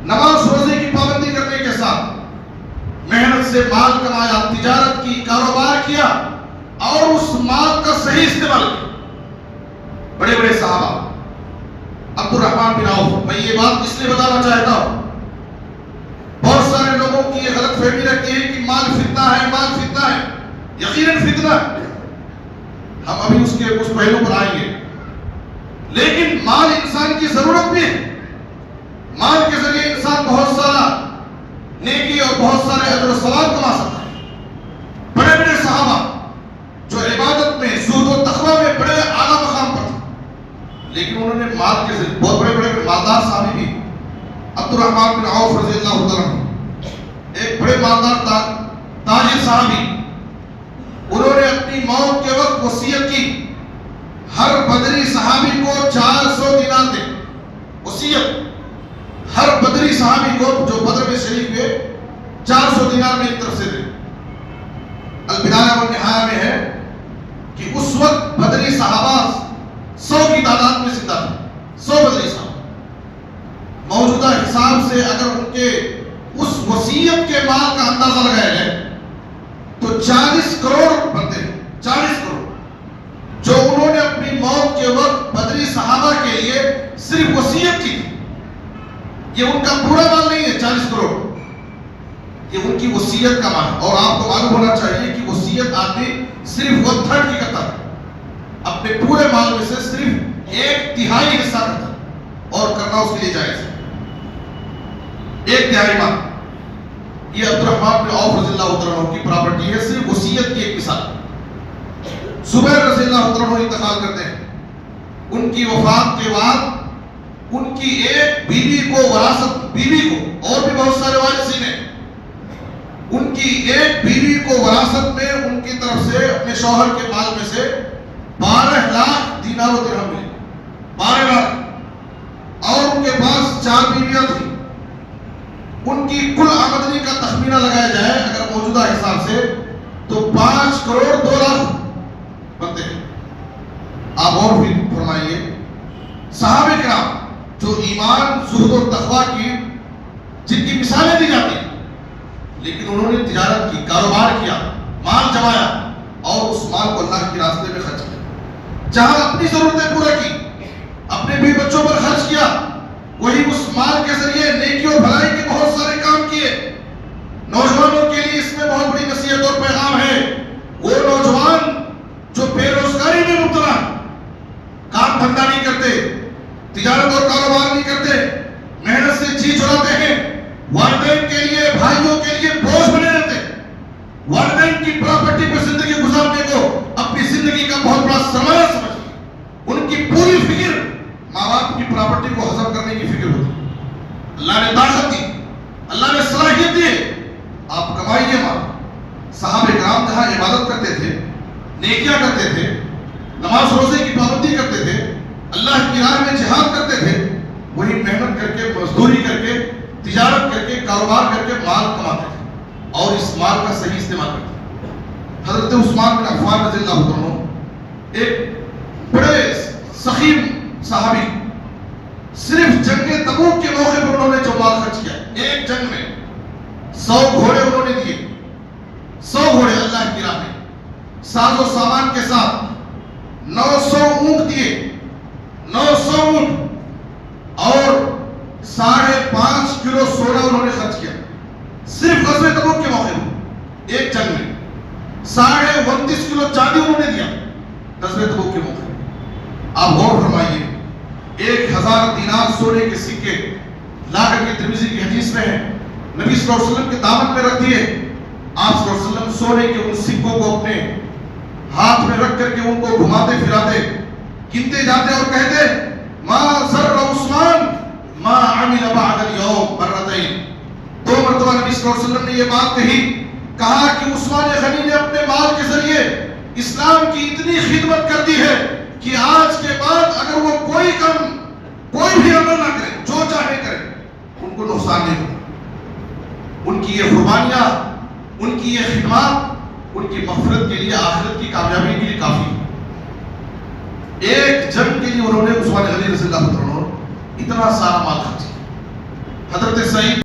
نماز روزے کی پابندی کرنے کے ساتھ محنت سے مال کمایا، تجارت کی، کاروبار کیا اور اس مال کا صحیح استعمال کیا۔ بڑے بڑے صحابہ، عبد الرحمن بن عوف، میں یہ بات اس لیے بتانا چاہتا ہوں، بہت سارے لوگوں کی یہ غلط فہمی رہتی ہے کہ مال فتنہ ہے، مال فتنہ ہے۔ یقیناً فتنہ ہے، ہم ابھی اس پہلو پر آئیں گے، لیکن مال انسان کی ضرورت بھی ہے۔ مال کے ذریعے انسان بہت سارا نیکی اور بہت سارے اجر و ثواب کما سکتا ہے۔ بڑے بڑے صحابہ جو عبادت میں، زہد و تقوی میں بڑے اعلیٰ مقام پر تھے، لیکن انہوں نے مال کے ذریعے، بہت بڑے بڑے مالدار صحابی بھی، عبد الرحمن بن عوف رضی اللہ تعالیٰ عنہ ایک بڑے مالدار تاجر صحابی، انہوں نے اپنی موت کے وقت وصیت کی ہر بدری صحابی کو 400 دینار دے۔ وصیت ہر بدری صحابی کو جو بدر میں شریک ہوئے 400 دینار میں ایک طرف سے دے۔ البدایہ والنہایہ میں ہے کہ اس وقت بدری صحابہ 100 کی تعداد میں زندہ تھے، 100 بدری صحابہ۔ موجودہ حساب سے اگر ان کے اس وصیت کے مال کا اندازہ لگایا جائے تو 40 کروڑ بنتے ہیں، 40 کروڑ، جو انہوں نے اپنی موت کے وقت بدری صحابہ کے لیے صرف وصیت کی تھی۔ یہ ان کا پورا مال نہیں ہے 40 کروڑ، یہ ان کی وصیت کا مال ہے۔ اور آپ کو معلوم ہونا چاہیے کہ وصیت آدمی صرف 1/3 کی کرتا ہے، اپنے پورے مال میں سے صرف 1/3 حصہ کرتا ہے، اور کرنا اس کے لیے جائز ہے۔ 1/3 مال یہ عبد الرحمن بن عوف رضی اللہ عنہ کی پراپرٹی ہے، صرف وصیت کی ایک مثال۔ زبیر رضی اللہ عنہ انتقال کرتے ہیں، ان کی وفات کے بعد ان کی ایک بیوی کو وراثت، بیوی کو، اور بھی بہت سارے وارثین ہیں، ان کی ایک بیوی کو وراثت میں ان کی طرف سے اپنے شوہر کے مال میں سے 12 لاکھ دینار و درہم ملے، 12 لاکھ، اور ان کے پاس 4 بیویاں تھیں۔ ان کی کل آمدنی کا تخمینہ لگایا جائے اگر موجودہ حساب سے تو 5 کروڑ 2 لاکھ بنتے ہیں۔ آپ اور بھی فرمائیے، صحابہ کرام جو ایمان، زہد و تقوی کی جن کی مثالیں دی جاتی ہیں، لیکن انہوں نے تجارت کی، کاروبار کیا، مال جمایا اور اس مال کو اللہ کے راستے میں خرچ کیا۔ جہاں اپنی ضرورتیں پورا کی، اپنے بیوی بچوں پر خرچ کیا، وہی اس مال کے ذریعے نیکی اور بھلائی کے بہت سارے کام کیے۔ نوجوانوں کے لیے اس میں بہت بڑی نصیحت اور پیغام ہے، وہ نوجوان جو بے روزگاری میں مبتلا، کام دھندا نہیں کرتے، تجارت اور کاروبار نہیں کرتے، محنت سے جی چراتے ہیں، والدین کے لیے، بھائیوں کے لیے بوجھ بنے رہتے، والدین کی پراپرٹی پر زندگی گزارنے کو اپنی زندگی کا بہت بڑا سرمایہ سمجھتے، ان کی پوری فکر ماں باپ کی پراپرٹی کو ہضم کرنے کی فکر ہوتی۔ اللہ نے طاقت دی، اللہ نے صلاحیت دی، آپ کمائیے مال۔ صحابہ کرام جہاں عبادت کرتے تھے، نیکیاں کرتے تھے، نماز روزے کی پابندی کرتے تھے، اللہ کی راہ میں جہاد کرتے تھے، وہی محنت کر کے، مزدوری کر کے، تجارت کر کے، کاروبار کر کے مال کماتے تھے اور اس مال کا صحیح استعمال کرتے تھے۔ حضرت عثمان بن عفان رضی اللہ عنہ ایک بڑے سخی صحابی، صرف جنگ تبوک کے موقع پر انہوں نے جو مال خرچ کیا، ایک جنگ میں 100 گھوڑے انہوں نے دیے، 100 گھوڑے اللہ کی راہ میں، ساز و سامان کے ساتھ 900 اونٹ دیے، 900 اونٹ، اور 5.5 کلو سونا انہوں نے خرچ کیا، صرف غزوہ تبوک کے موقع پر ایک جنگ میں 29.5 کلو چاندی انہوں نے دیا غزوہ تبوک کے موقع پر۔ آپ غور فرمائیے، 1000 دینار سونے کے سکے لا کر کے ترمذی کی حدیث میں ہے، نبی صلی اللہ علیہ وسلم کے دامن میں رکھ دیے۔ آپ صلی اللہ علیہ وسلم سونے کے ان سکوں کو اپنے ہاتھ میں رکھ کر کے ان کو گھماتے پھراتے، گنتے جاتے اور کہتے، ما ضر عثمان ما عمل بعد اليوم مرتين۔ 2 مرتبہ نبی صلی اللہ علیہ وسلم نے یہ بات کہا کہ عثمان غنی نے اپنے مال کے ذریعے اسلام کی اتنی خدمت کر دی ہے کہ آج کے بعد اگر وہ کوئی کام، کوئی بھی عمل نہ کرے، جو چاہے کرے، ان کو نقصان نہیں ہوتا۔ ان کی یہ قربانیاں، ان کی یہ خدمات ان کی مغفرت کے لیے، آخرت کی کامیابی کے لیے کافی ہے۔ ایک جنگ کے لیے انہوں نے عثمان غنی رضی اللہ عنہ اتنا سارا مال خرچ کیا۔ حضرت سعید